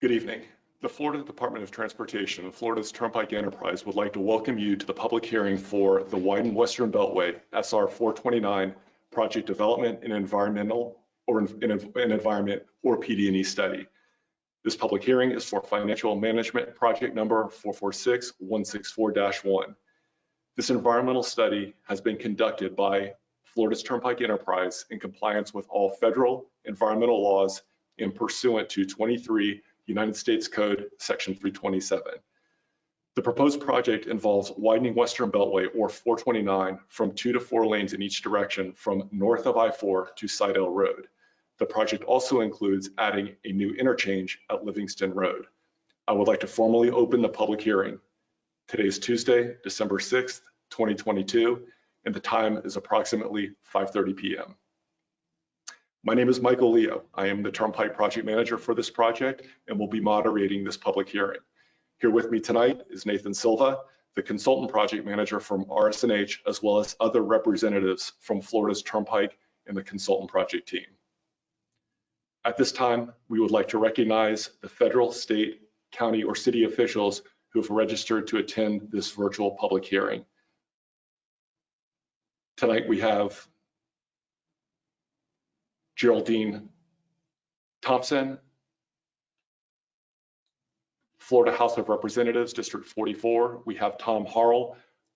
Good evening. The Florida Department of Transportation and Florida's Turnpike Enterprise would like to welcome you to the public hearing for the Widen Western Beltway SR 429 Project Development and Environmental or an Environment or PD&E study. This public hearing is for Financial Management Project number 446164-1. This environmental study has been conducted by Florida's Turnpike Enterprise in compliance with all federal environmental laws and pursuant to 23 United States Code Section 327. The proposed project involves widening Western Beltway or 429 from 2 to 4 lanes in each direction from north of I-4 to Seidel Road. The project also includes adding a new interchange at Livingston Road. I would like to formally open the public hearing. Today is Tuesday, December 6th, 2022, and the time is approximately 5:30 p.m. My name is Michael Leo. I am the Turnpike Project Manager for this project and will be moderating this public hearing. Here with me tonight is Nathan Silva, the Consultant Project Manager from RS&H, as well as other representatives from Florida's Turnpike and the Consultant Project team. At this time, we would like to recognize the federal, state, county, or city officials who have registered to attend this virtual public hearing. Tonight we have Geraldine Thompson, Florida House of Representatives, District 44. We have Tom Harrell,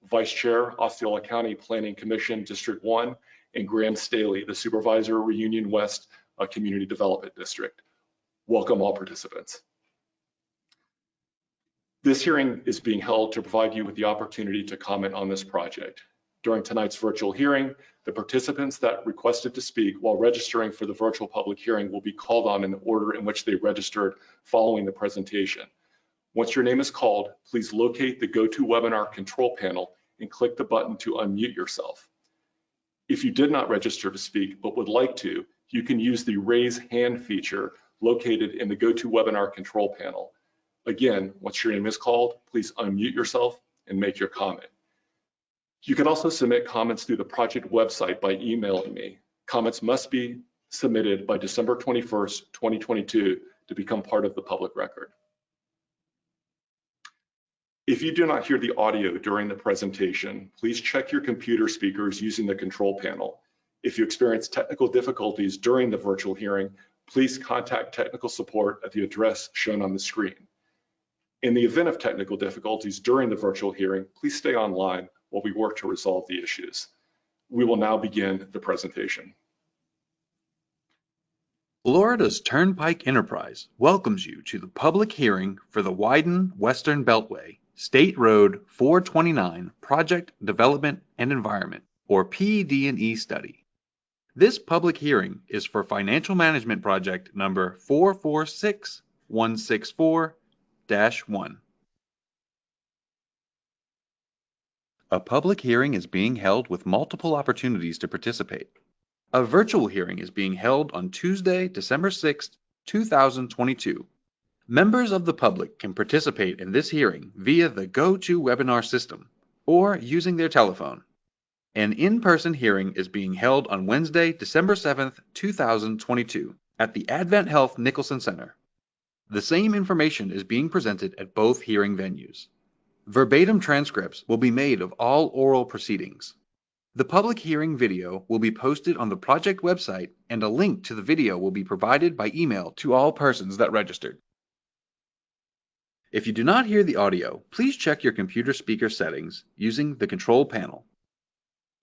Vice Chair, Osceola County Planning Commission, District 1, and Graham Staley, the Supervisor, Reunion West Community Development District. Welcome all participants. This hearing is being held to provide you with the opportunity to comment on this project. During tonight's virtual hearing, the participants that requested to speak while registering for the virtual public hearing will be called on in the order in which they registered following the presentation. Once your name is called, please locate the GoToWebinar control panel and click the button to unmute yourself. If you did not register to speak but would like to, you can use the raise hand feature located in the GoToWebinar control panel. Again, once your name is called, please unmute yourself and make your comment. You can also submit comments through the project website by emailing me. Comments must be submitted by December 21st, 2022 to become part of the public record. If you do not hear the audio during the presentation, please check your computer speakers using the control panel. If you experience technical difficulties during the virtual hearing, please contact technical support at the address shown on the screen. In the event of technical difficulties during the virtual hearing, please stay online while we work to resolve the issues. We will now begin the presentation. Florida's Turnpike Enterprise welcomes you to the public hearing for the Widen Western Beltway, State Road 429 Project Development and Environment, or PD&E study. This public hearing is for Financial Management Project number 446164-1. A public hearing is being held with multiple opportunities to participate. A virtual hearing is being held on Tuesday, December 6th, 2022. Members of the public can participate in this hearing via the GoToWebinar system or using their telephone. An in-person hearing is being held on Wednesday, December 7th, 2022 at the Advent Health Nicholson Center. The same information is being presented at both hearing venues. Verbatim transcripts will be made of all oral proceedings. The public hearing video will be posted on the project website, and a link to the video will be provided by email to all persons that registered. If you do not hear the audio, please check your computer speaker settings using the control panel.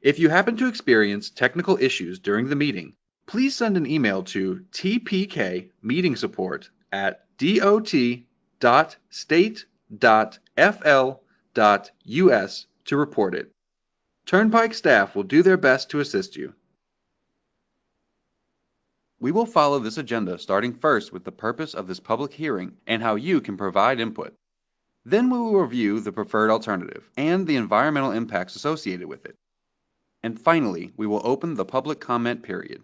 If you happen to experience technical issues during the meeting, please send an email to tpkmeetingsupport@dot.state.fl.us to report it. Turnpike staff will do their best to assist you. We will follow this agenda starting first with the purpose of this public hearing and how you can provide input. Then we will review the preferred alternative and the environmental impacts associated with it. And finally, we will open the public comment period.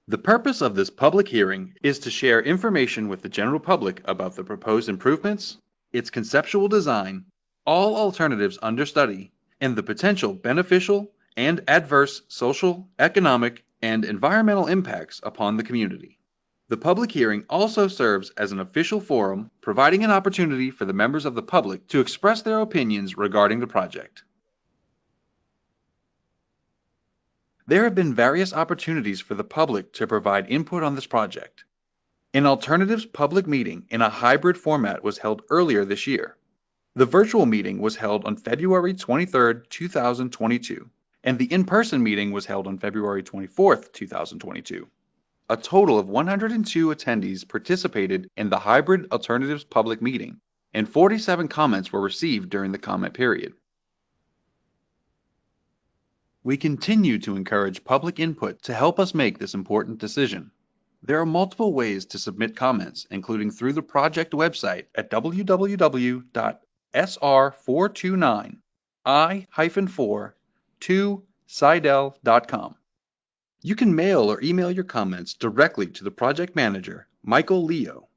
The purpose of this public hearing is to share information with the general public about the proposed improvements, its conceptual design, all alternatives under study, and the potential beneficial and adverse social, economic, and environmental impacts upon the community. The public hearing also serves as an official forum, providing an opportunity for the members of the public to express their opinions regarding the project. There have been various opportunities for the public to provide input on this project. An alternatives public meeting in a hybrid format was held earlier this year. The virtual meeting was held on February 23, 2022, and the in-person meeting was held on February 24, 2022. A total of 102 attendees participated in the hybrid alternatives public meeting, and 47 comments were received during the comment period. We continue to encourage public input to help us make this important decision. There are multiple ways to submit comments, including through the project website at www.sr429i-4-seidel.com. You can mail or email your comments directly to the project manager, Michael Leo.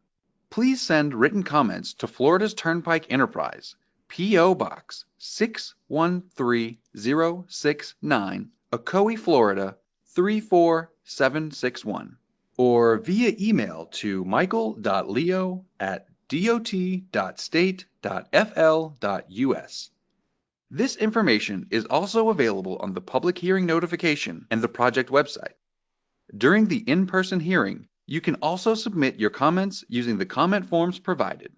Please send written comments to Florida's Turnpike Enterprise, P.O. Box 613069, Ocoee, Florida 34761, or via email to michael.leo@dot.state.fl.us. This information is also available on the public hearing notification and the project website. During the in-person hearing, you can also submit your comments using the comment forms provided.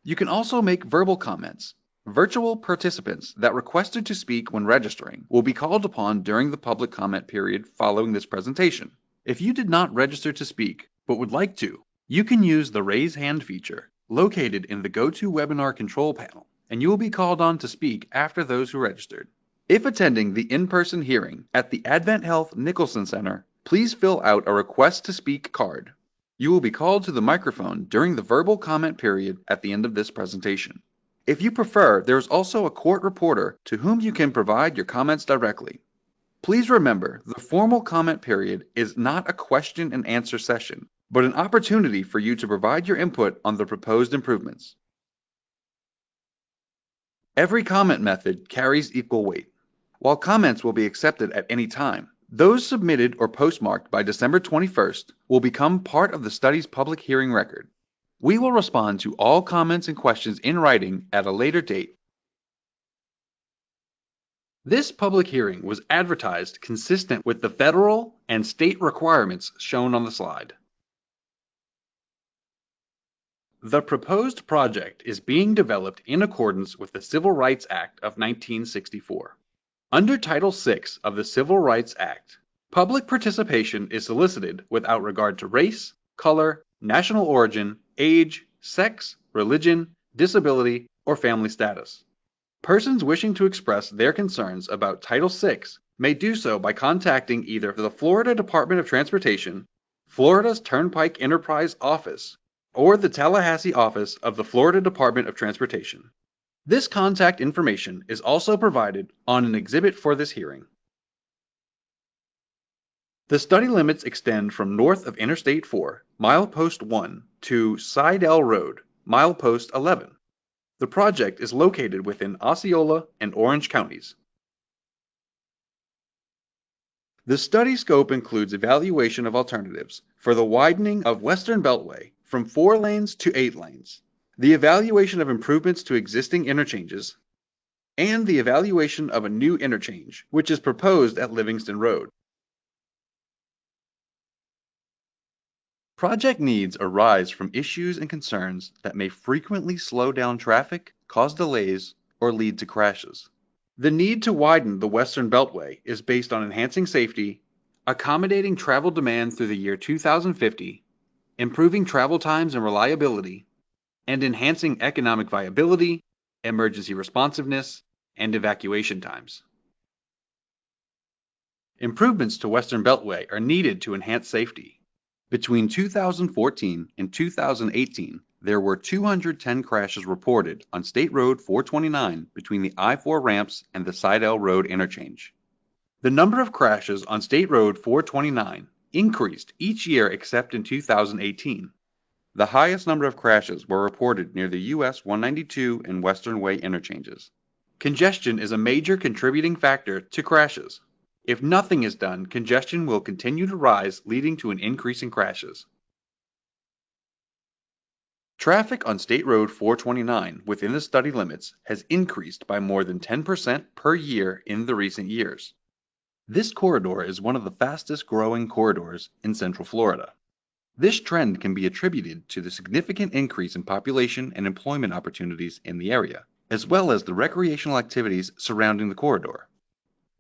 You can also make verbal comments. Virtual participants that requested to speak when registering will be called upon during the public comment period following this presentation. If you did not register to speak but would like to, you can use the Raise Hand feature located in the GoToWebinar control panel, and you will be called on to speak after those who registered. If attending the in-person hearing at the Advent Health Nicholson Center, please fill out a Request to Speak card. You will be called to the microphone during the verbal comment period at the end of this presentation. If you prefer, there is also a court reporter to whom you can provide your comments directly. Please remember, the formal comment period is not a question and answer session, but an opportunity for you to provide your input on the proposed improvements. Every comment method carries equal weight. While comments will be accepted at any time, those submitted or postmarked by December 21st will become part of the study's public hearing record. We will respond to all comments and questions in writing at a later date. This public hearing was advertised consistent with the federal and state requirements shown on the slide. The proposed project is being developed in accordance with the Civil Rights Act of 1964. Under Title VI of the Civil Rights Act, public participation is solicited without regard to race, color, national origin, age, sex, religion, disability, or family status. Persons wishing to express their concerns about Title VI may do so by contacting either the Florida Department of Transportation, Florida's Turnpike Enterprise Office, or the Tallahassee office of the Florida Department of Transportation. This contact information is also provided on an exhibit for this hearing. The study limits extend from north of Interstate 4, milepost 1, to Seidel Road, milepost 11. The project is located within Osceola and Orange counties. The study scope includes evaluation of alternatives for the widening of Western Beltway from 4 lanes to 8 lanes, the evaluation of improvements to existing interchanges, and the evaluation of a new interchange, which is proposed at Livingston Road. Project needs arise from issues and concerns that may frequently slow down traffic, cause delays, or lead to crashes. The need to widen the Western Beltway is based on enhancing safety, accommodating travel demand through the year 2050, improving travel times and reliability, and enhancing economic viability, emergency responsiveness, and evacuation times. Improvements to Western Beltway are needed to enhance safety. Between 2014 and 2018, there were 210 crashes reported on State Road 429 between the I-4 ramps and the Seidel Road interchange. The number of crashes on State Road 429 increased each year except in 2018. The highest number of crashes were reported near the US 192 and Western Way interchanges. Congestion is a major contributing factor to crashes. If nothing is done, congestion will continue to rise, leading to an increase in crashes. Traffic on State Road 429 within the study limits has increased by more than 10% per year in the recent years. This corridor is one of the fastest growing corridors in Central Florida. This trend can be attributed to the significant increase in population and employment opportunities in the area, as well as the recreational activities surrounding the corridor.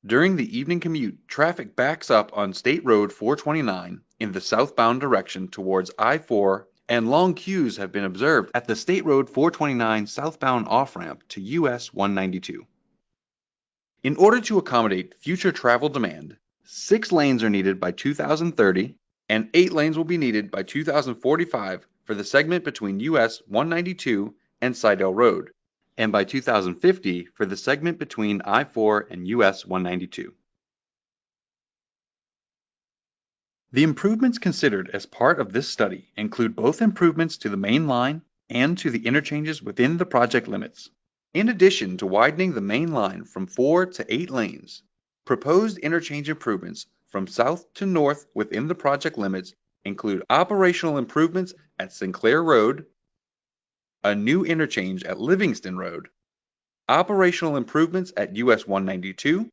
During the evening commute, traffic backs up on State Road 429 in the southbound direction towards I-4, and long queues have been observed at the State Road 429 southbound off-ramp to US 192. In order to accommodate future travel demand, 6 lanes are needed by 2030, and 8 lanes will be needed by 2045 for the segment between US 192 and Seidel Road, and by 2050 for the segment between I-4 and US 192. The improvements considered as part of this study include both improvements to the main line and to the interchanges within the project limits. In addition to widening the main line from 4 to 8 lanes, proposed interchange improvements from south to north within the project limits include operational improvements at Sinclair Road, a new interchange at Livingston Road, operational improvements at US 192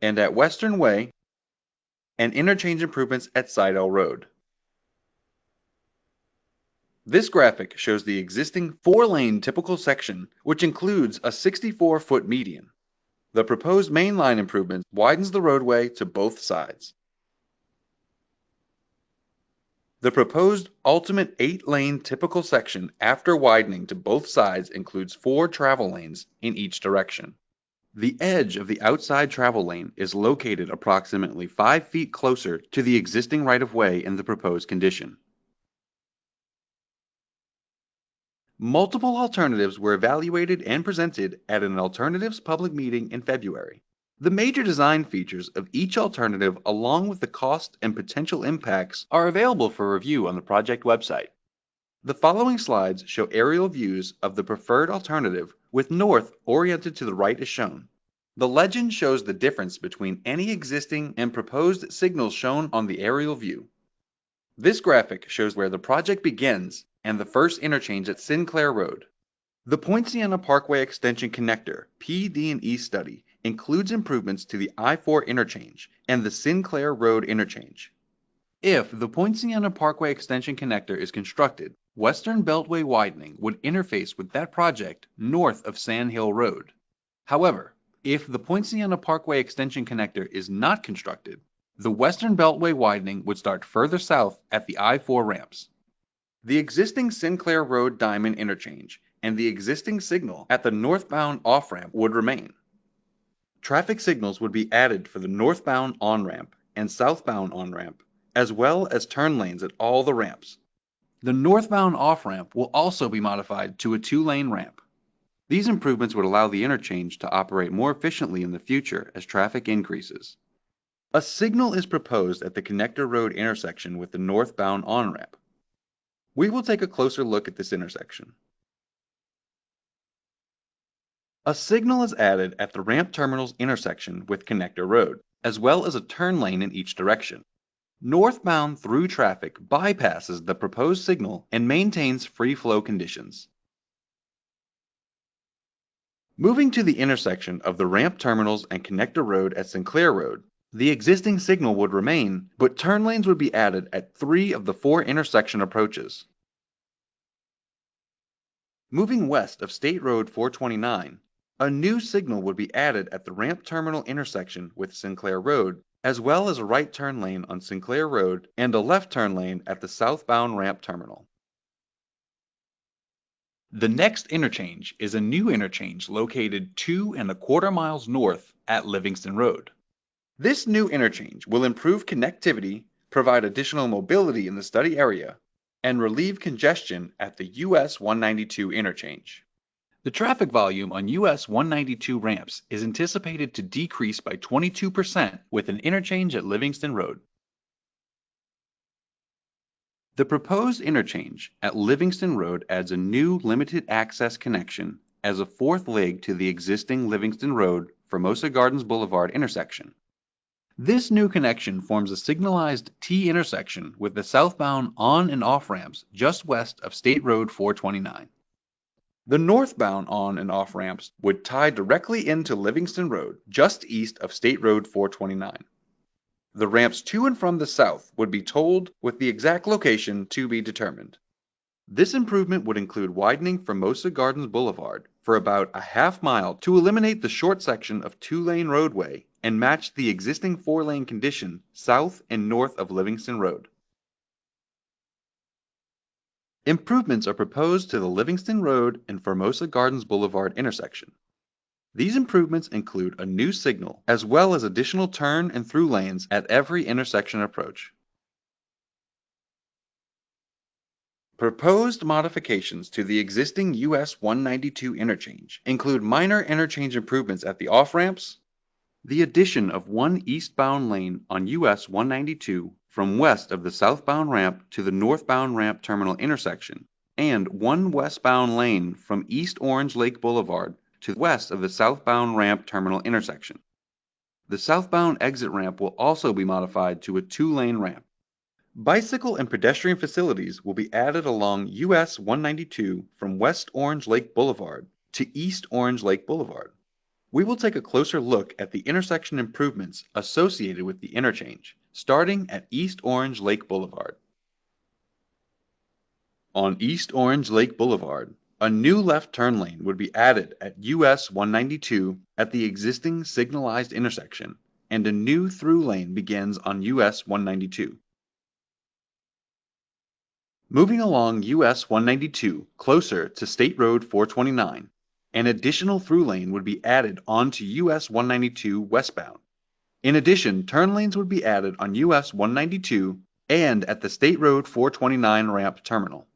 and at Western Way, and interchange improvements at Seidel Road. This graphic shows the existing 4-lane typical section, which includes a 64-foot median. The proposed mainline improvement widens the roadway to both sides. The proposed ultimate 8-lane typical section after widening to both sides includes 4 travel lanes in each direction. The edge of the outside travel lane is located approximately 5 feet closer to the existing right-of-way in the proposed condition. Multiple alternatives were evaluated and presented at an alternatives public meeting in February. The major design features of each alternative along with the cost and potential impacts are available for review on the project website. The following slides show aerial views of the preferred alternative with north oriented to the right as shown. The legend shows the difference between any existing and proposed signals shown on the aerial view. This graphic shows where the project begins and the first interchange at Sinclair Road. The Poinciana Parkway Extension Connector PD&E study includes improvements to the I-4 interchange and the Sinclair Road interchange. If the Poinciana Parkway Extension Connector is constructed, Western Beltway widening would interface with that project north of Sand Hill Road. However, if the Poinciana Parkway Extension Connector is not constructed, the Western Beltway widening would start further south at the I-4 ramps. The existing Sinclair Road Diamond interchange and the existing signal at the northbound off-ramp would remain. Traffic signals would be added for the northbound on-ramp and southbound on-ramp, as well as turn lanes at all the ramps. The northbound off-ramp will also be modified to a 2-lane ramp. These improvements would allow the interchange to operate more efficiently in the future as traffic increases. A signal is proposed at the Connector Road intersection with the northbound on-ramp. We will take a closer look at this intersection. A signal is added at the ramp terminal's intersection with Connector Road, as well as a turn lane in each direction. Northbound through traffic bypasses the proposed signal and maintains free flow conditions. Moving to the intersection of the ramp terminals and Connector Road at Sinclair Road, the existing signal would remain, but turn lanes would be added at 3 of the 4 intersection approaches. Moving west of State Road 429, a new signal would be added at the ramp terminal intersection with Sinclair Road, as well as a right turn lane on Sinclair Road and a left turn lane at the southbound ramp terminal. The next interchange is a new interchange located 2¼ miles north at Livingston Road. This new interchange will improve connectivity, provide additional mobility in the study area, and relieve congestion at the US 192 interchange. The traffic volume on US 192 ramps is anticipated to decrease by 22% with an interchange at Livingston Road. The proposed interchange at Livingston Road adds a new limited access connection as a 4th leg to the existing Livingston Road Formosa Gardens Boulevard intersection. This new connection forms a signalized T intersection with the southbound on and off ramps just west of State Road 429. The northbound on and off ramps would tie directly into Livingston Road just east of State Road 429. The ramps to and from the south would be tolled with the exact location to be determined. This improvement would include widening Formosa Gardens Boulevard for about a half mile to eliminate the short section of two-lane roadway and match the existing four-lane condition south and north of Livingston Road. Improvements are proposed to the Livingston Road and Formosa Gardens Boulevard intersection. These improvements include a new signal as well as additional turn and through lanes at every intersection approach. Proposed modifications to the existing US 192 interchange include minor interchange improvements at the off-ramps, the addition of one eastbound lane on US 192 from west of the southbound ramp to the northbound ramp terminal intersection, and one westbound lane from East Orange Lake Boulevard to west of the southbound ramp terminal intersection. The southbound exit ramp will also be modified to a two-lane ramp. Bicycle and pedestrian facilities will be added along US 192 from West Orange Lake Boulevard to East Orange Lake Boulevard. We will take a closer look at the intersection improvements associated with the interchange, starting at East Orange Lake Boulevard. On East Orange Lake Boulevard, a new left turn lane would be added at US 192 at the existing signalized intersection, and a new through lane begins on US 192. Moving along US 192 closer to State Road 429, an additional through lane would be added onto US 192 westbound. In addition, turn lanes would be added on US 192 and at the State Road 429 ramp terminal.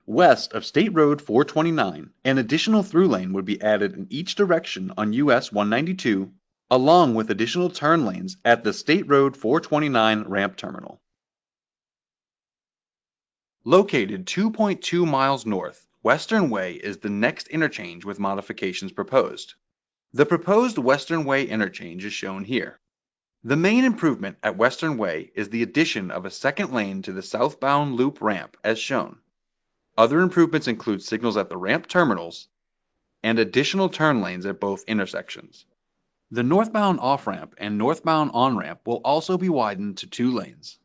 West of State Road 429, an additional through lane would be added in each direction on US 192, along with additional turn lanes at the State Road 429 ramp terminal. Located 2.2 miles north, Western Way is the next interchange with modifications proposed. The proposed Western Way interchange is shown here. The main improvement at Western Way is the addition of a second lane to the southbound loop ramp as shown. Other improvements include signals at the ramp terminals and additional turn lanes at both intersections. The northbound off-ramp and northbound on-ramp will also be widened to two lanes.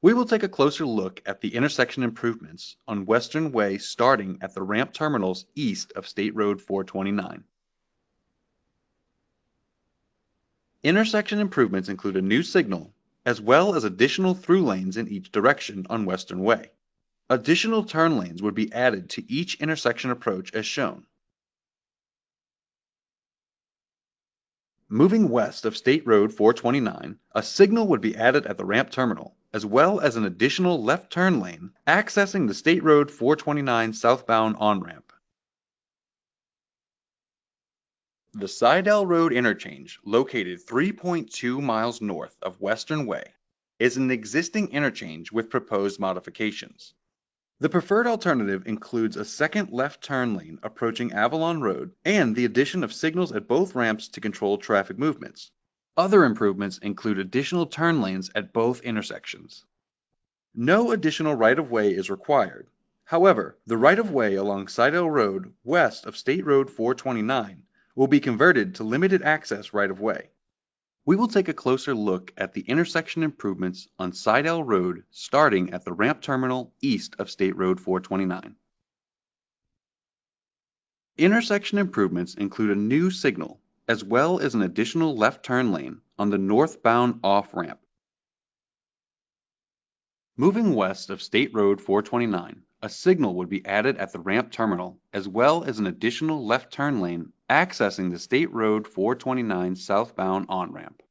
We will take a closer look at the intersection improvements on Western Way starting at the ramp terminals east of State Road 429. Intersection improvements include a new signal as well as additional through lanes in each direction on Western Way. Additional turn lanes would be added to each intersection approach as shown. Moving west of State Road 429, a signal would be added at the ramp terminal, as well as an additional left turn lane accessing the State Road 429 southbound on-ramp. The Seidel Road interchange, located 3.2 miles north of Western Way, is an existing interchange with proposed modifications. The preferred alternative includes a second left turn lane approaching Avalon Road and the addition of signals at both ramps to control traffic movements. Other improvements include additional turn lanes at both intersections. No additional right-of-way is required. However, the right-of-way along Seidel Road west of State Road 429 will be converted to limited access right-of-way. We will take a closer look at the intersection improvements on Seidel Road starting at the ramp terminal east of State Road 429. Intersection improvements include a new signal as well as an additional left turn lane on the northbound off-ramp. Moving west of State Road 429, a signal would be added at the ramp terminal as well as an additional left turn lane accessing the State Road 429 southbound on-ramp.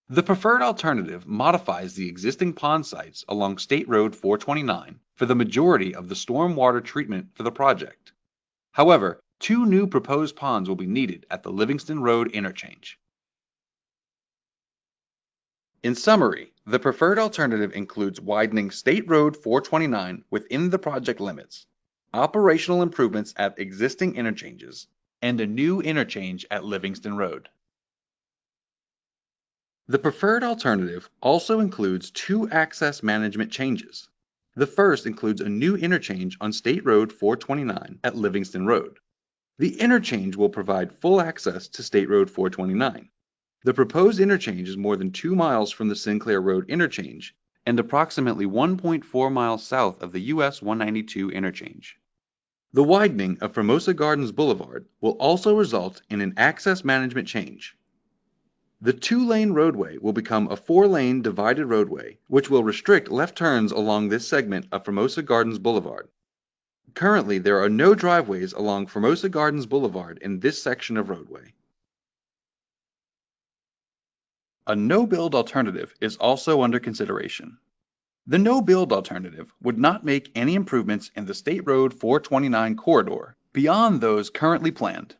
The preferred alternative modifies the existing pond sites along State Road 429 for the majority of the stormwater treatment for the project. However, two new proposed ponds will be needed at the Livingston Road interchange. In summary, the preferred alternative includes widening State Road 429 within the project limits, operational improvements at existing interchanges, and a new interchange at Livingston Road. The preferred alternative also includes two access management changes. The first includes a new interchange on State Road 429 at Livingston Road. The interchange will provide full access to State Road 429. The proposed interchange is more than 2 miles from the Sinclair Road interchange and approximately 1.4 miles south of the US 192 interchange. The widening of Formosa Gardens Boulevard will also result in an access management change. The 2-lane roadway will become a 4-lane divided roadway, which will restrict left turns along this segment of Formosa Gardens Boulevard. Currently, there are no driveways along Formosa Gardens Boulevard in this section of roadway. A no-build alternative is also under consideration. The no-build alternative would not make any improvements in the State Road 429 corridor beyond those currently planned.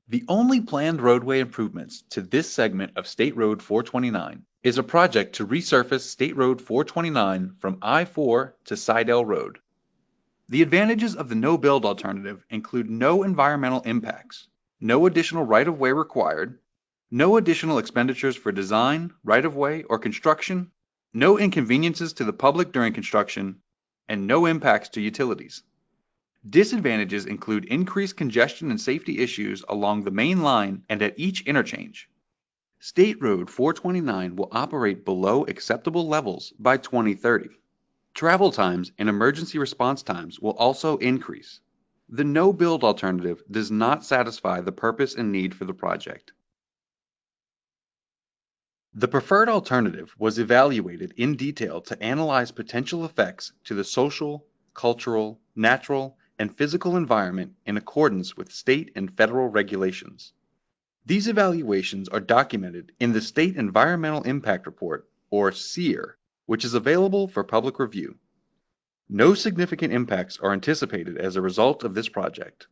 The only planned roadway improvements to this segment of State Road 429 is a project to resurface State Road 429 from I-4 to Seidel Road. The advantages of the no-build alternative include no environmental impacts, no additional right-of-way required, no additional expenditures for design, right-of-way, or construction, no inconveniences to the public during construction, and no impacts to utilities. Disadvantages include increased congestion and safety issues along the main line and at each interchange. State Road 429 will operate below acceptable levels by 2030. Travel times and emergency response times will also increase. The no-build alternative does not satisfy the purpose and need for the project. The preferred alternative was evaluated in detail to analyze potential effects to the social, cultural, natural, and physical environment in accordance with state and federal regulations. These evaluations are documented in the State Environmental Impact Report, or SEER, which is available for public review. No significant impacts are anticipated as a result of this project.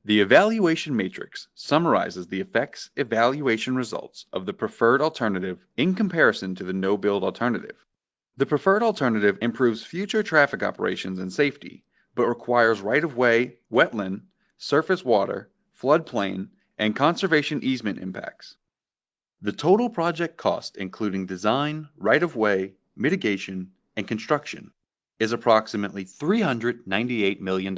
The evaluation matrix summarizes the effects evaluation results of the preferred alternative in comparison to the no-build alternative. The preferred alternative improves future traffic operations and safety, but requires right-of-way, wetland, surface water, floodplain, and conservation easement impacts. The total project cost, including design, right-of-way, mitigation, and construction, is approximately $398 million.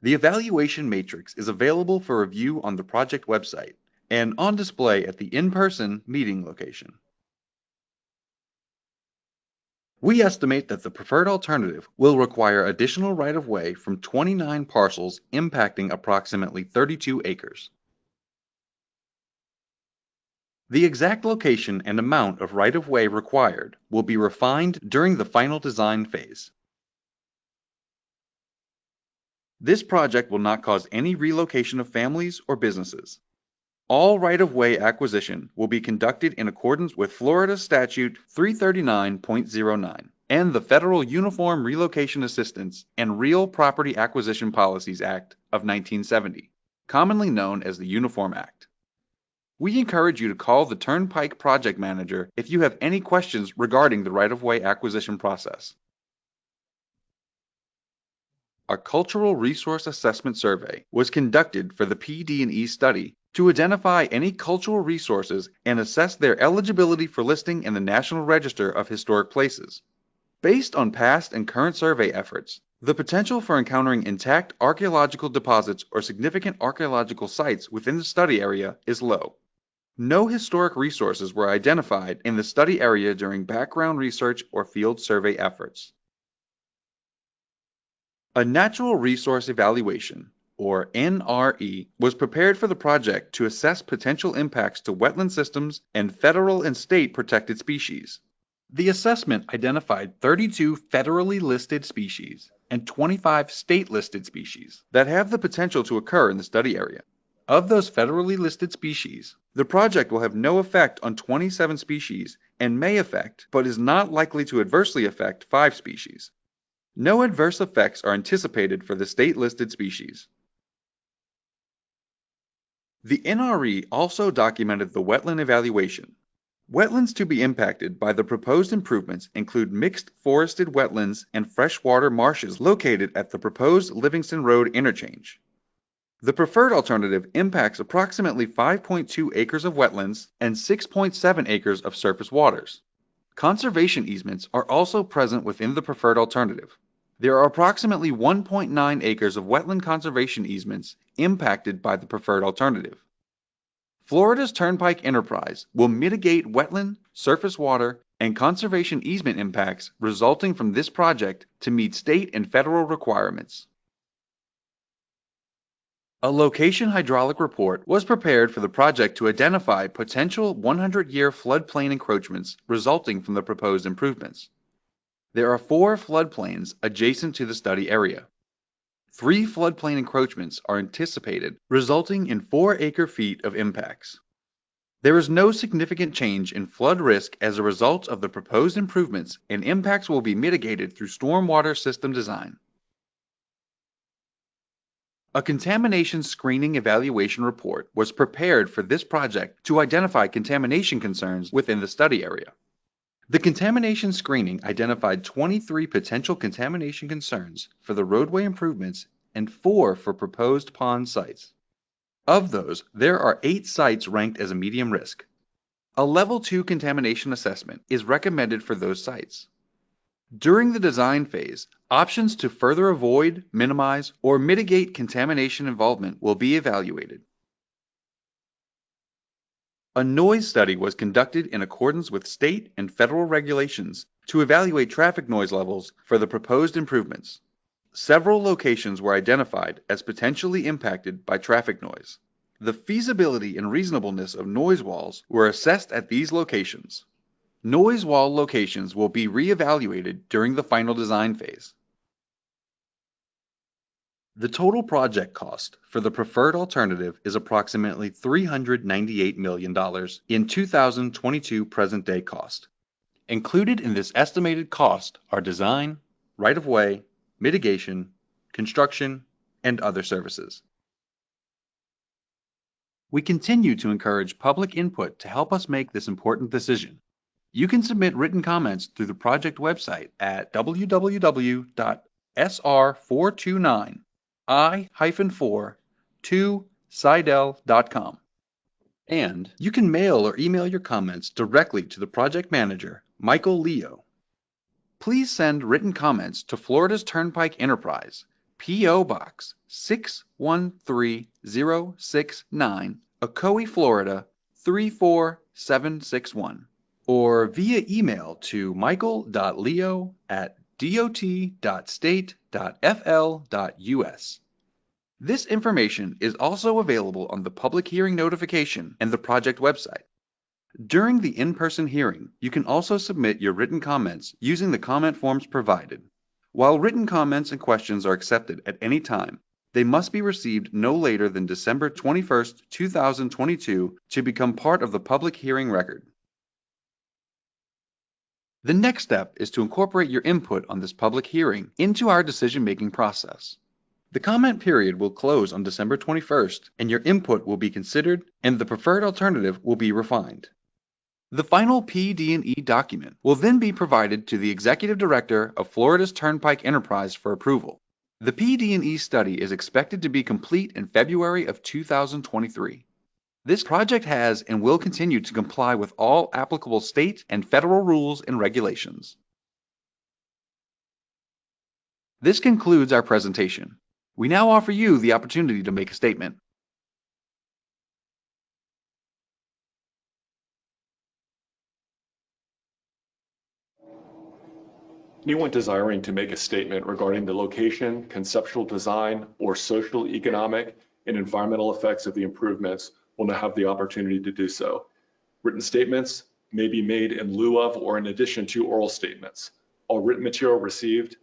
The evaluation matrix is available for review on the project website and on display at the in-person meeting location. We estimate that the preferred alternative will require additional right-of-way from 29 parcels impacting approximately 32 acres. The exact location and amount of right-of-way required will be refined during the final design phase. This project will not cause any relocation of families or businesses. All right-of-way acquisition will be conducted in accordance with Florida Statute 339.09 and the Federal Uniform Relocation Assistance and Real Property Acquisition Policies Act of 1970, commonly known as the Uniform Act. We encourage you to call the Turnpike Project Manager if you have any questions regarding the right-of-way acquisition process. A Cultural Resource Assessment Survey was conducted for the PD&E study to identify any cultural resources and assess their eligibility for listing in the National Register of Historic Places. Based on past and current survey efforts, the potential for encountering intact archaeological deposits or significant archaeological sites within the study area is low. No historic resources were identified in the study area during background research or field survey efforts. A Natural Resource Evaluation, or NRE, was prepared for the project to assess potential impacts to wetland systems and federal and state protected species. The assessment identified 32 federally listed species and 25 state-listed species that have the potential to occur in the study area. Of those federally listed species, the project will have no effect on 27 species and may affect, but is not likely to adversely affect, 5 species. No adverse effects are anticipated for the state-listed species. The NRE also documented the wetland evaluation. Wetlands to be impacted by the proposed improvements include mixed forested wetlands and freshwater marshes located at the proposed Livingston Road interchange. The preferred alternative impacts approximately 5.2 acres of wetlands and 6.7 acres of surface waters. Conservation easements are also present within the preferred alternative. There are approximately 1.9 acres of wetland conservation easements impacted by the preferred alternative. Florida's Turnpike Enterprise will mitigate wetland, surface water, and conservation easement impacts resulting from this project to meet state and federal requirements. A location hydraulic report was prepared for the project to identify potential 100-year floodplain encroachments resulting from the proposed improvements. There are 4 floodplains adjacent to the study area. 3 floodplain encroachments are anticipated, resulting in 4 acre-feet of impacts. There is no significant change in flood risk as a result of the proposed improvements, and impacts will be mitigated through stormwater system design. A contamination screening evaluation report was prepared for this project to identify contamination concerns within the study area. The contamination screening identified 23 potential contamination concerns for the roadway improvements and 4 for proposed pond sites. Of those, there are 8 sites ranked as a medium risk. A Level 2 contamination assessment is recommended for those sites. During the design phase, options to further avoid, minimize, or mitigate contamination involvement will be evaluated. A noise study was conducted in accordance with state and federal regulations to evaluate traffic noise levels for the proposed improvements. Several locations were identified as potentially impacted by traffic noise. The feasibility and reasonableness of noise walls were assessed at these locations. Noise wall locations will be re-evaluated during the final design phase. The total project cost for the preferred alternative is approximately $398 million in 2022 present-day cost. Included in this estimated cost are design, right-of-way, mitigation, construction, and other services. We continue to encourage public input to help us make this important decision. You can submit written comments through the project website at www.sr429i-4-seidel.com. And you can mail or email your comments directly to the project manager, Michael Leo. Please send written comments to Florida's Turnpike Enterprise, P.O. Box 613069, Ocoee, Florida 34761. Or via email to michael.leo@dot.state.fl.us. This information is also available on the public hearing notification and the project website. During the in-person hearing, you can also submit your written comments using the comment forms provided. While written comments and questions are accepted at any time, they must be received no later than December 21st, 2022 to become part of the public hearing record. The next step is to incorporate your input on this public hearing into our decision-making process. The comment period will close on December 21st, and your input will be considered, and the preferred alternative will be refined. The final PD&E document will then be provided to the Executive Director of Florida's Turnpike Enterprise for approval. The PD&E study is expected to be complete in February of 2023. This project has and will continue to comply with all applicable state and federal rules and regulations. This concludes our presentation. We now offer you the opportunity to make a statement. Anyone desiring to make a statement regarding the location, conceptual design, or social, economic, and environmental effects of the improvements will now have the opportunity to do so. Written statements may be made in lieu of or in addition to oral statements. All written material received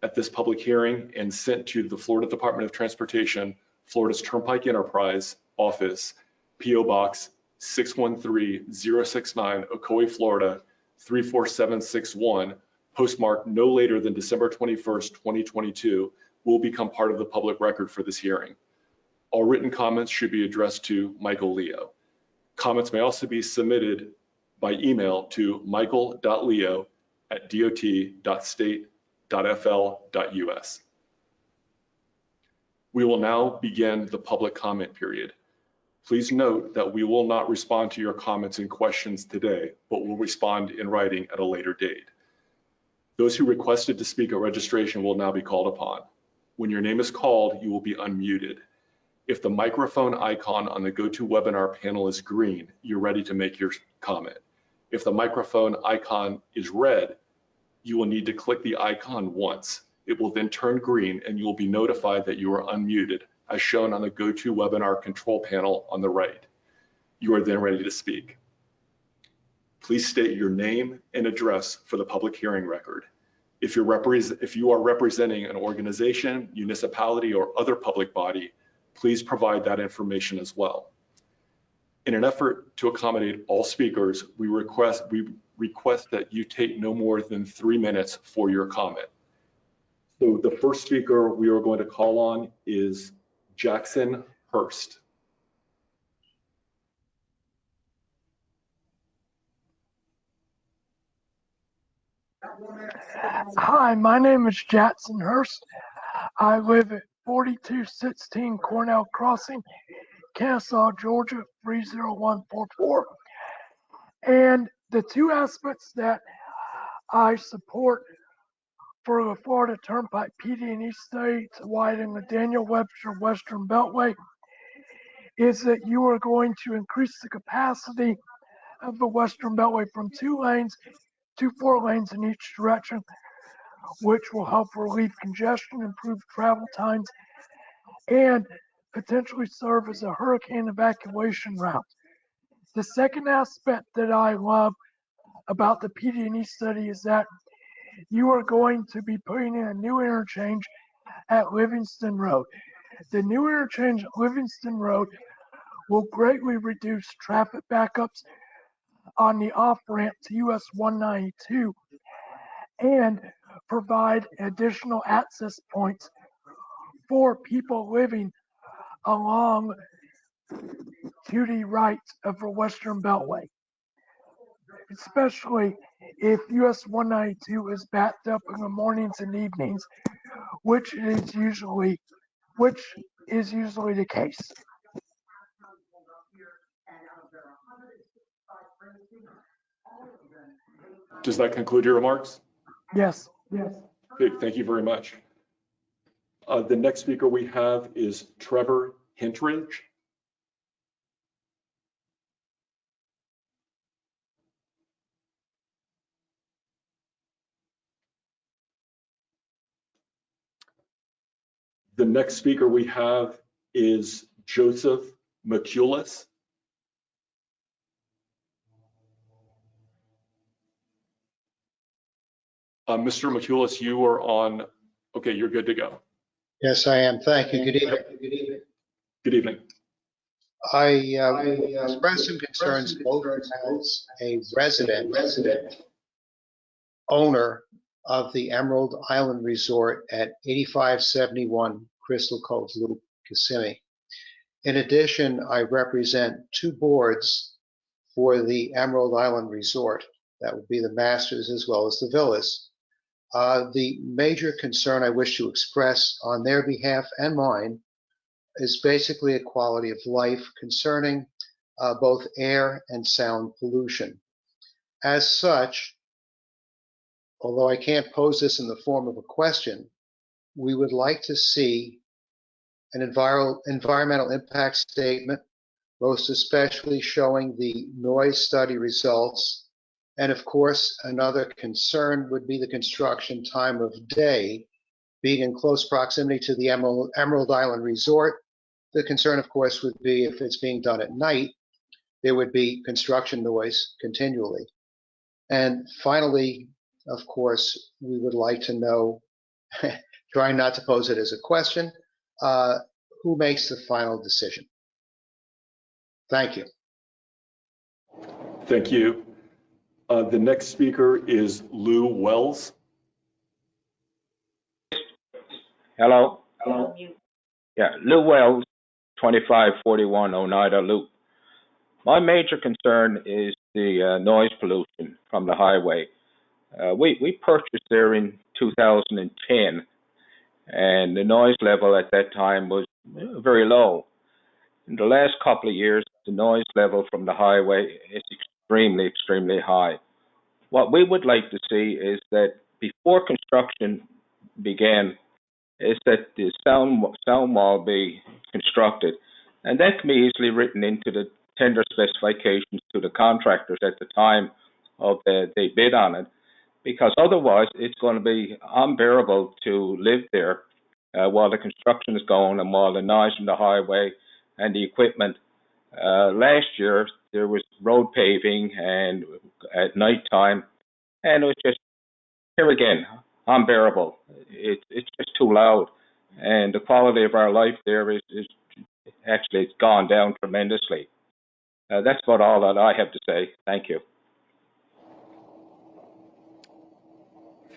at this public hearing and sent to the Florida Department of Transportation, Florida's Turnpike Enterprise Office, P.O. Box 613069, Ocoee, Florida 34761, postmarked no later than December 21st, 2022, will become part of the public record for this hearing. All written comments should be addressed to Michael Leo. Comments may also be submitted by email to michael.leo@dot.state.fl.us. We will now begin the public comment period. Please note that we will not respond to your comments and questions today, but will respond in writing at a later date. Those who requested to speak at registration will now be called upon. When your name is called, you will be unmuted. If the microphone icon on the GoToWebinar panel is green, you're ready to make your comment. If the microphone icon is red, you will need to click the icon once. It will then turn green and you will be notified that you are unmuted, as shown on the GoToWebinar control panel on the right. You are then ready to speak. Please state your name and address for the public hearing record. If you are representing an organization, municipality, or other public body, please provide that information as well. In an effort to accommodate all speakers, we request that you take no more than 3 minutes for your comment. So the first speaker we are going to call on is Jackson Hurst. Hi, my name is Jackson Hurst. I live at 4216 Cornell Crossing, Kennesaw, Georgia, 30144. And the two aspects that I support for the Florida Turnpike PD&E study to widen the Widen Western Beltway is that you are going to increase the capacity of the Western Beltway from 2 lanes to 4 lanes in each direction, which will help relieve congestion, improve travel times, and potentially serve as a hurricane evacuation route. The second aspect that I love about the PD&E study is that you are going to be putting in a new interchange at Livingston Road. The new interchange at Livingston Road will greatly reduce traffic backups on the off-ramp to US 192 and provide additional access points for people living along to the right of the Western Beltway, especially if US 192 is backed up in the mornings and evenings, which is usually the case. Does that conclude your remarks? Yes. Okay, thank you very much. The next speaker we have is Trevor Hintridge. The next speaker we have is Joseph McCulis. Mr. McCulis, you are on. Okay, you're good to go. Yes, I am. Thank you. Good evening. Good evening. I expressed some concerns both as a resident owner of the Emerald Island Resort at 8571 Crystal Cove Loop, Kissimmee. In addition, I represent 2 boards for the Emerald Island Resort. That would be the Masters as well as the Villas. The major concern I wish to express on their behalf and mine is basically a quality of life concerning both air and sound pollution. As such, although I can't pose this in the form of a question, we would like to see an environmental impact statement, most especially showing the noise study results. And of course, another concern would be the construction time of day. Being in close proximity to the Emerald Island Resort, the concern, of course, would be if it's being done at night, there would be construction noise continually. And finally, of course, we would like to know, trying not to pose it as a question, who makes the final decision? Thank you. Thank you. The next speaker is Lou Wells. Hello. Yeah, Lou Wells, 2541 Oneida Loop. My major concern is the noise pollution from the highway. We purchased there in 2010, and the noise level at that time was very low. In the last couple of years, the noise level from the highway is extremely, extremely high. What we would like to see is that before construction began, is that the sound wall be constructed, and that can be easily written into the tender specifications to the contractors at the time of they bid on it, because otherwise it's going to be unbearable to live there while the construction is going and while the noise from the highway and the equipment. Last year there was road paving and at night time, and it was just, here again, unbearable. It's just too loud, and the quality of our life there is actually, it's gone down tremendously. That's about all that I have to say. Thank you.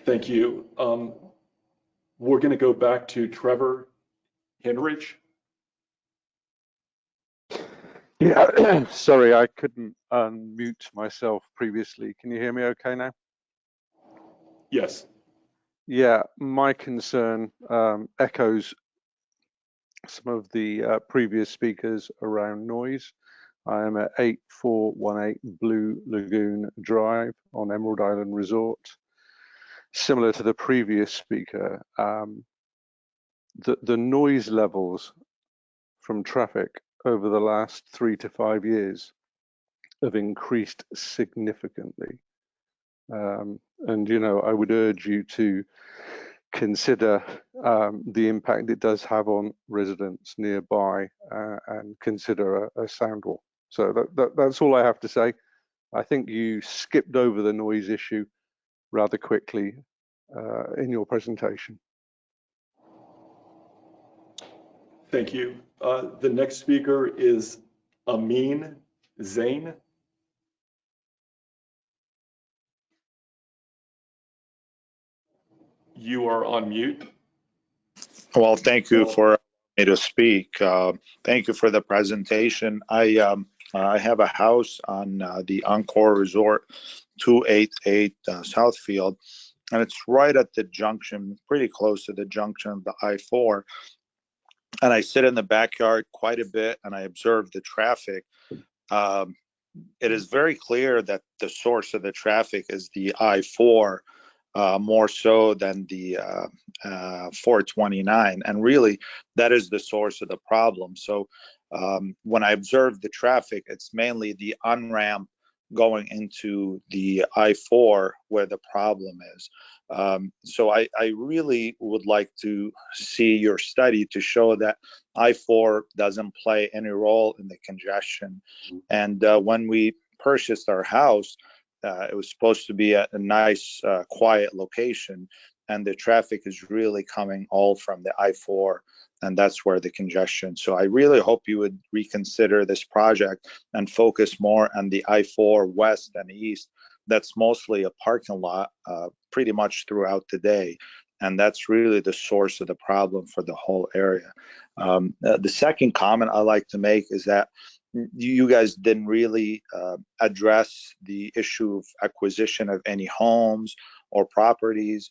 Thank you. We're going to go back to Trevor Henrich. Yeah, sorry, I couldn't unmute myself previously. Can you hear me okay now? Yes. Yeah, my concern echoes some of the previous speakers around noise. I am at 8418 Blue Lagoon Drive on Emerald Island Resort. Similar to the previous speaker, the noise levels from traffic over the last 3 to 5 years have increased significantly. And, you know, I would urge you to consider the impact it does have on residents nearby and consider a sound wall. So that's all I have to say. I think you skipped over the noise issue rather quickly in your presentation. Thank you. The next speaker is Amin Zain. You are on mute. Well, thank you for me to speak. Thank you for the presentation. I have a house on the Encore Resort 288 Southfield, and it's right at the junction, pretty close to the junction of the I-4. And I sit in the backyard quite a bit, and I observe the traffic. It is very clear that the source of the traffic is the I-4. More so than the 429, and really that is the source of the problem. So when I observe the traffic, it's mainly the on-ramp going into the I-4 where the problem is. So I really would like to see your study to show that I-4 doesn't play any role in the congestion. And when we purchased our house, it was supposed to be a nice, quiet location, and the traffic is really coming all from the I-4, and that's where the congestion. So I really hope you would reconsider this project and focus more on the I-4 west and east. That's mostly a parking lot pretty much throughout the day, and that's really the source of the problem for the whole area. The second comment I like to make is that you guys didn't really address the issue of acquisition of any homes or properties.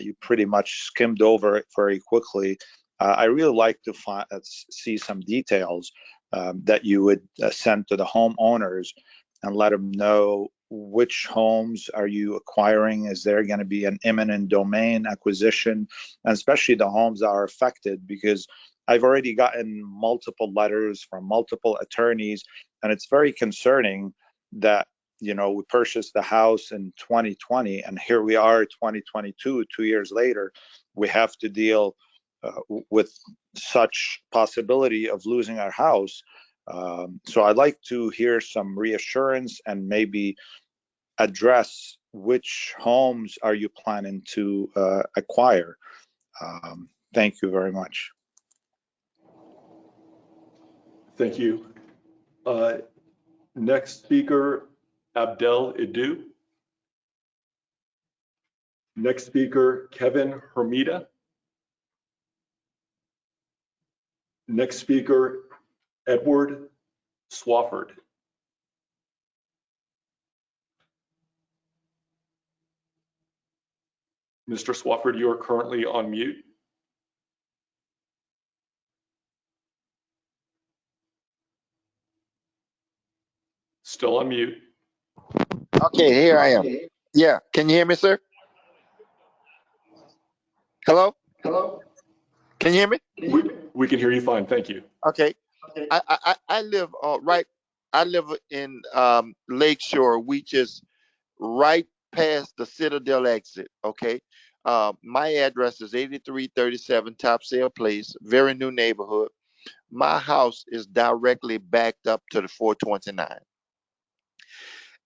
You pretty much skimmed over it very quickly. I really like to see some details that you would send to the homeowners and let them know which homes are you acquiring. Is there going to be an eminent domain acquisition, and especially the homes that are affected, because I've already gotten multiple letters from multiple attorneys, and it's very concerning that, you know, we purchased the house in 2020, and here we are 2022, 2 years later, we have to deal with such possibility of losing our house. So I'd like to hear some reassurance and maybe address which homes are you planning to acquire. Thank you very much. Thank you. Next speaker, Abdel Idu. Next speaker, Kevin Hermida. Next speaker, Edward Swafford. Mr. Swafford, you are currently on mute. Still on mute. Okay, here I am. Yeah, can you hear me, sir? Hello? Can you hear me? We can hear you fine, thank you. Okay. I live I live in Lakeshore, which is right past the Citadel exit. Okay. My address is 8337 Topsail Place, very new neighborhood. My house is directly backed up to the 429.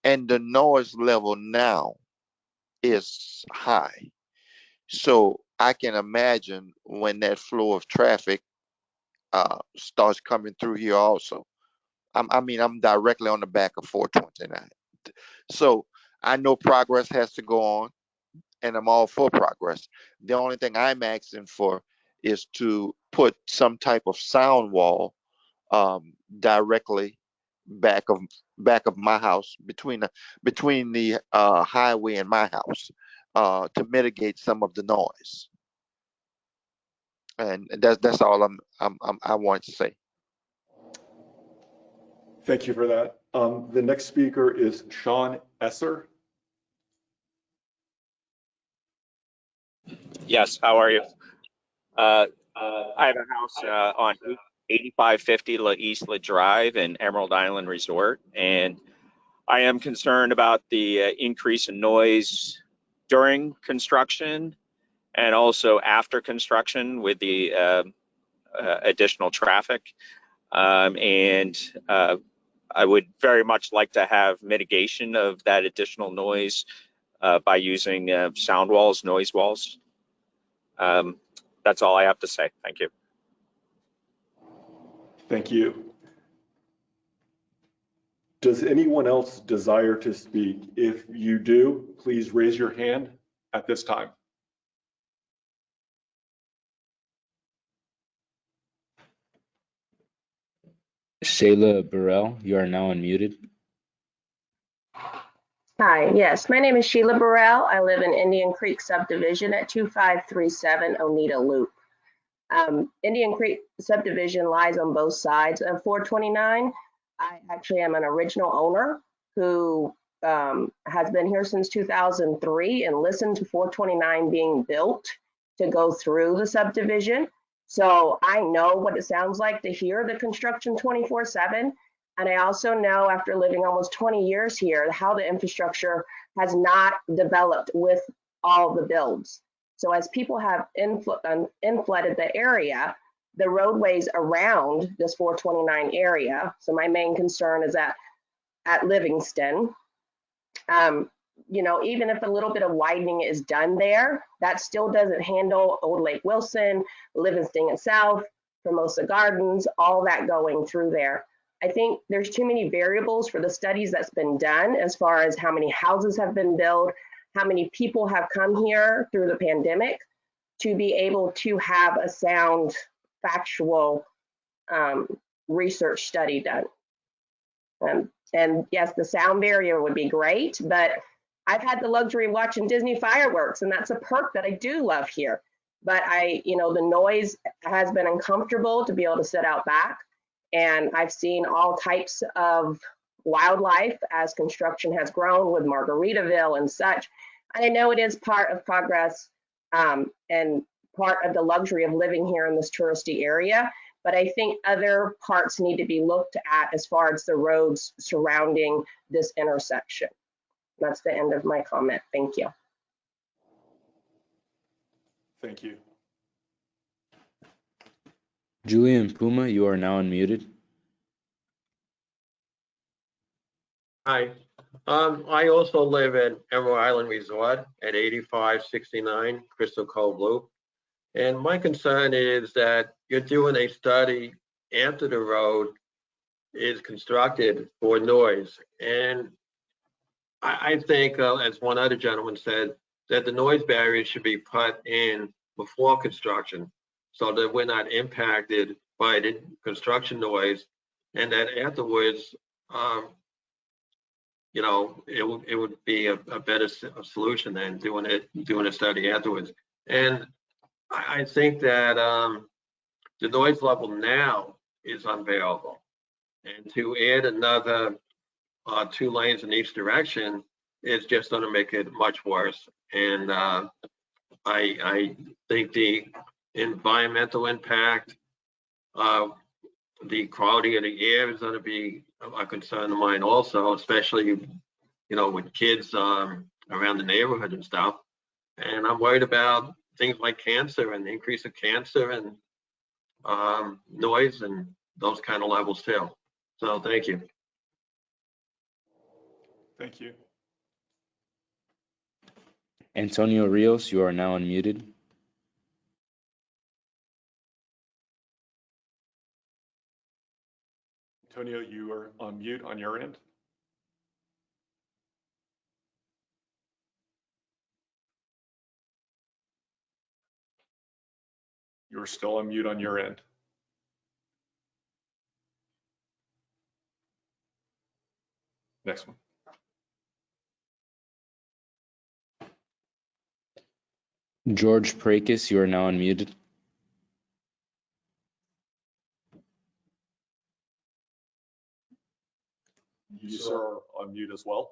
And the noise level now is high. So I can imagine when that flow of traffic starts coming through here also. I'm directly on the back of 429. So I know progress has to go on, and I'm all for progress. The only thing I'm asking for is to put some type of sound wall directly back of my house, between the highway and my house, to mitigate some of the noise. And that's all I wanted to say. Thank you for that. The next speaker is Sean Esser. Yes, how are you? I have a house on 8550 La Isla Drive in Emerald Island Resort, and I am concerned about the increase in noise during construction and also after construction with the additional traffic. And I would very much like to have mitigation of that additional noise by using sound walls, noise walls. That's all I have to say. Thank you. Thank you. Does anyone else desire to speak? If you do, please raise your hand at this time. Shayla Burrell, you are now unmuted. Hi, yes, my name is Sheila Burrell. I live in Indian Creek subdivision at 2537 Oneida Loop. Indian Creek subdivision lies on both sides of 429. I actually am an original owner who has been here since 2003 and listened to 429 being built to go through the subdivision. So I know what it sounds like to hear the construction 24/7. And I also know, after living almost 20 years here, how the infrastructure has not developed with all the builds. So as people have inflooded the area, the roadways around this 429 area, so my main concern is at Livingston, even if a little bit of widening is done there, that still doesn't handle Old Lake Wilson, Livingston and South, Formosa Gardens, all that going through there. I think there's too many variables for the studies that's been done as far as how many houses have been built, how many people have come here through the pandemic to be able to have a sound, factual research study done. And yes, the sound barrier would be great, but I've had the luxury of watching Disney fireworks, and that's a perk that I do love here. But the noise has been uncomfortable to be able to sit out back. And I've seen all types of wildlife as construction has grown with Margaritaville and such. And I know it is part of progress and part of the luxury of living here in this touristy area. But I think other parts need to be looked at as far as the roads surrounding this intersection. That's the end of my comment. Thank you. Thank you. Julian Puma, you are now unmuted. Hi. I also live in Emerald Island Resort at 8569 Crystal Cove Loop. And my concern is that you're doing a study after the road is constructed for noise. And I think, as one other gentleman said, that the noise barrier should be put in before construction so that we're not impacted by the construction noise, and that afterwards it would be a better solution than doing a study afterwards. And I think that the noise level now is unbearable, and to add another 2 lanes in each direction is just going to make it much worse. And I think the environmental impact, the quality of the air is going to be a concern of mine also, especially, with kids around the neighborhood and stuff. And I'm worried about things like cancer and the increase of cancer and noise and those kind of levels too. So thank you. Thank you. Antonio Rios, you are now unmuted. Antonio, you are on mute on your end. You're still on mute on your end. Next one. George Prakis, you are now unmuted. You, sir, are on mute as well.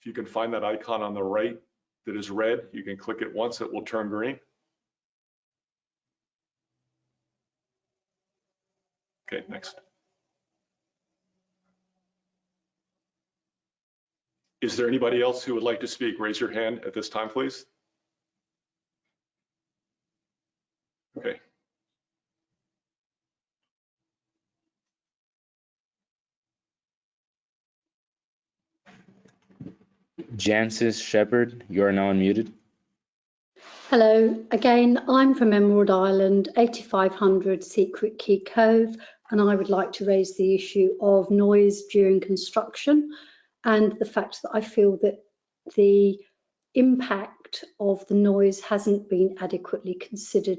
If you can find that icon on the right that is red, you can click it once, it will turn green. Okay, next. Is there anybody else who would like to speak? Raise your hand at this time, please. Okay. Jancis Shepherd, you are now unmuted. Hello, again, I'm from Emerald Island, 8500 Secret Key Cove, and I would like to raise the issue of noise during construction and the fact that I feel that the impact of the noise hasn't been adequately considered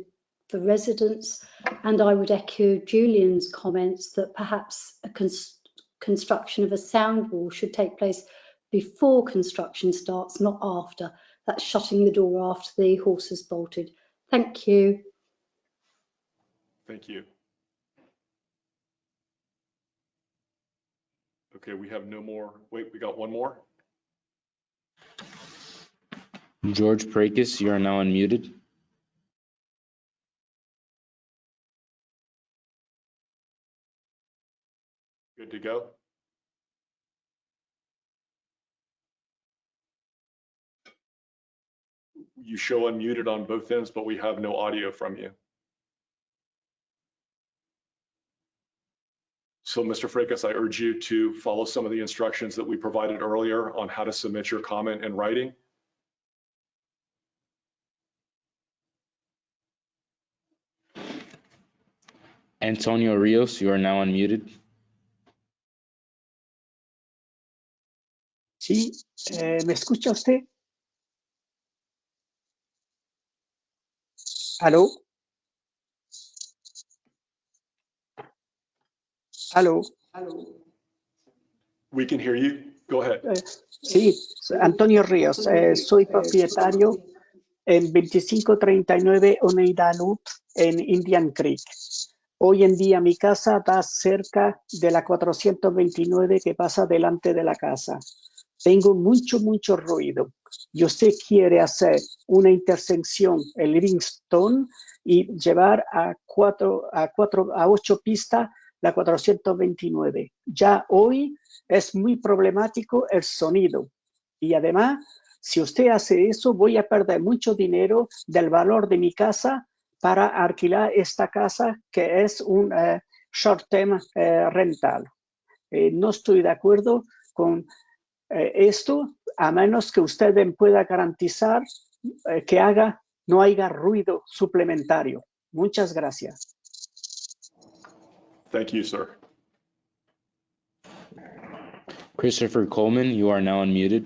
for residents. And I would echo Julian's comments that perhaps a construction of a sound wall should take place before construction starts, not after. That's shutting the door after the horse has bolted. Thank you. Thank you. Okay, we have no more. Wait, we got one more. George Prakis, you are now unmuted. Good to go. You show unmuted on both ends, but we have no audio from you. So, Mr. Freikas, I urge you to follow some of the instructions that we provided earlier on how to submit your comment in writing. Antonio Rios, you are now unmuted. Sí, ¿me escucha usted? ¿Aló? ¿Aló? We can hear you. Go ahead. Sí, Antonio Ríos, soy propietario en 2539 Oneida Loop en Indian Creek. Hoy en día mi casa da cerca de la 429 que pasa delante de la casa. Tengo mucho ruido. Y usted quiere hacer una intersección en Livingston y llevar a 8 pistas la 429. Ya hoy es muy problemático el sonido. Y además, si usted hace eso, voy a perder mucho dinero del valor de mi casa para alquilar esta casa, que es un short-term rental. No estoy de acuerdo con esto, a menos que usted me pueda garantizar que no haya ruido suplementario. Muchas gracias. Thank you, sir. Christopher Coleman, you are now unmuted.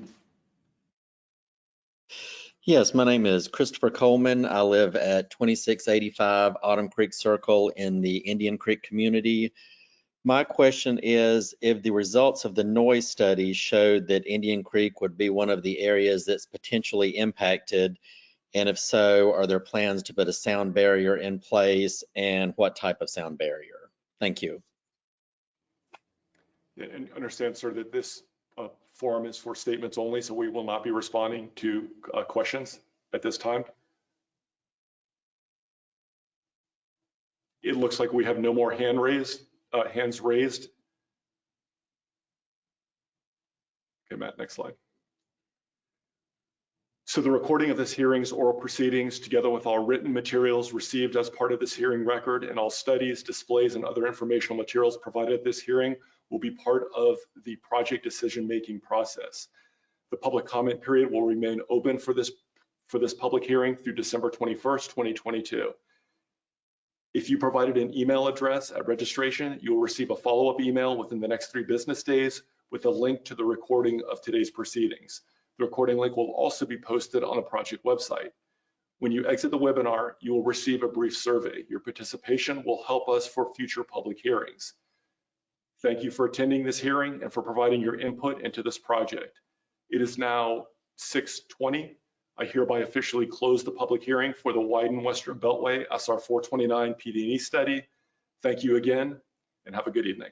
Yes, my name is Christopher Coleman. I live at 2685 Autumn Creek Circle in the Indian Creek community. My question is, if the results of the noise study showed that Indian Creek would be one of the areas that's potentially impacted, and if so, are there plans to put a sound barrier in place, and what type of sound barrier? Thank you. And understand, sir, that this forum is for statements only, so we will not be responding to questions at this time. It looks like we have no more hands raised. Okay, Matt, next slide. So the recording of this hearing's oral proceedings, together with all written materials received as part of this hearing record and all studies, displays, and other informational materials provided at this hearing, will be part of the project decision-making process. The public comment period will remain open for this public hearing through December 21st, 2022. If you provided an email address at registration, you will receive a follow-up email within the next 3 business days with a link to the recording of today's proceedings. The recording link will also be posted on the project website. When you exit the webinar, you will receive a brief survey. Your participation will help us for future public hearings. Thank you for attending this hearing and for providing your input into this project. It is now 6:20. I hereby officially close the public hearing for the Widen Western Beltway SR 429 PD&E study. Thank you again, and have a good evening.